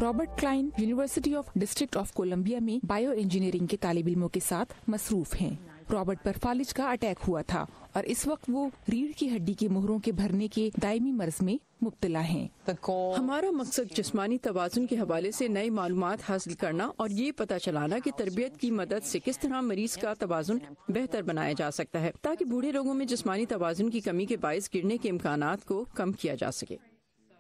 Robert Kline University of District of Columbia में bioengineering के तालिब इल्मों के साथ मसरूफ हैं। रॉबर्ट पर फालिज का अटैक हुआ था और इस वक्त वो रीढ़ की हड्डी की मोहरों के भरने के दायमी मर्ज में मुब्तला हैं। हमारा मकसद जिस्मानी तवाज़ुन के हवाले से नई मालूमात हासिल करना और ये पता चलाना कि तरबियत की मदद से किस तरह मरीज का तवाज़ुन बेहतर बनाया जा सकता है, ताकि बूढ़े लोगों में जिस्मानी तवाज़ुन की कमी के बायस गिरने के इम्कानात को कम किया जा सके।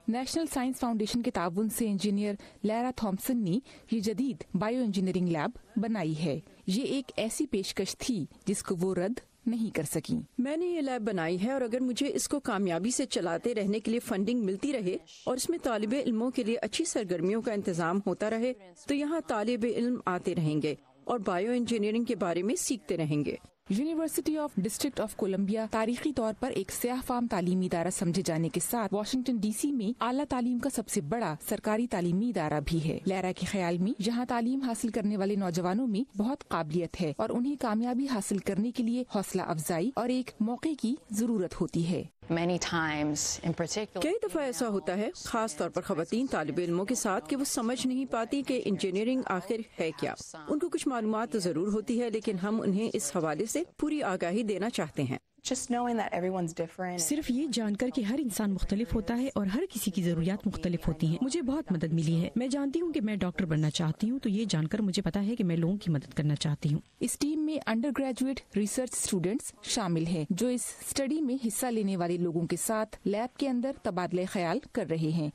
नेशनल साइंस फाउंडेशन के ताउन से इंजीनियर लैरा थॉम्पसन ने ये जदीद बायो इंजीनियरिंग लैब बनाई है। ये एक ऐसी पेशकश थी जिसको वो रद्द नहीं कर सकी। मैंने ये लैब बनाई है और अगर मुझे इसको कामयाबी से चलाते रहने के लिए फंडिंग मिलती रहे और इसमें तालिबे इल्मों के लिए अच्छी सरगर्मियों का इंतजाम होता रहे तो यहाँ तालिबे इल्म आते रहेंगे और बायो इंजीनियरिंग के बारे में सीखते रहेंगे। University of District of Columbia तारीखी तौर पर एक सयाह फाम तालीमी इदारा समझे जाने के साथ वाशिंगटन डीसी में आला तालीम का सबसे बड़ा सरकारी तालीमी इदारा भी है। लैरा के ख्याल में यहाँ तालीम हासिल करने वाले नौजवानों में बहुत काबिलियत है और उन्हें कामयाबी हासिल करने के लिए हौसला अफजाई और एक मौके की जरूरत होती है। कई दफा ऐसा होता है, खास तौर पर खवातीन तालिब इल्मों के साथ, कि वो समझ नहीं पाती कि इंजीनियरिंग आखिर है क्या। उनको कुछ मालूमात तो जरूर होती है लेकिन हम उन्हें इस हवाले से पूरी आगाही देना चाहते हैं। सिर्फ ये जानकर कि हर इंसान मुख्तलिफ होता है और हर किसी की जरूरियात मुख्तलिफ होती हैं, मुझे बहुत मदद मिली है। मैं जानती हूँ कि मैं डॉक्टर बनना चाहती हूँ, तो ये जानकर मुझे पता है कि मैं लोगों की मदद करना चाहती हूँ। इस टीम में अंडर ग्रेजुएट रिसर्च स्टूडेंट्स शामिल हैं, जो इस स्टडी में हिस्सा लेने वाले लोगों के साथ लैब के अंदर तबादले ख्याल कर रहे हैं।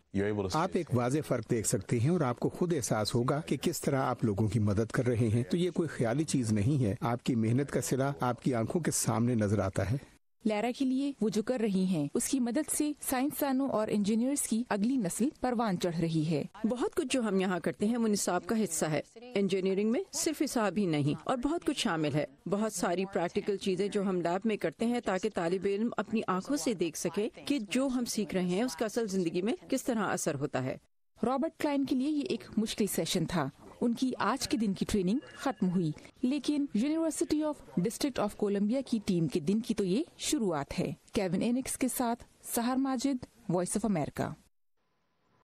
आप एक वाज़ेह फर्क देख सकते हैं और आपको खुद एहसास होगा कि किस तरह आप लोगों की मदद कर रहे हैं। तो ये कोई ख्याली चीज नहीं है, आपकी मेहनत का सिला आपकी आंखों के सामने नजर आता है। लैरा के लिए वो जो कर रही हैं, उसकी मदद से साइंसदानों और इंजीनियर्स की अगली नस्ल परवान चढ़ रही है। बहुत कुछ जो हम यहाँ करते हैं वो निसाब का हिस्सा है। इंजीनियरिंग में सिर्फ हिसाब ही नहीं और बहुत कुछ शामिल है। बहुत सारी प्रैक्टिकल चीजें जो हम लैब में करते हैं ताकि तालिब इल्म अपनी आंखों से देख सके कि जो हम सीख रहे हैं उसका असल जिंदगी में किस तरह असर होता है। रॉबर्ट क्लाइन के लिए ये एक मुश्किल सेशन था। उनकी आज के दिन की ट्रेनिंग खत्म हुई, लेकिन University of District of Columbia की टीम के दिन की तो ये शुरुआत है। केविन एनिक्स के साथ सहर माजिद, वॉइस ऑफ अमेरिका।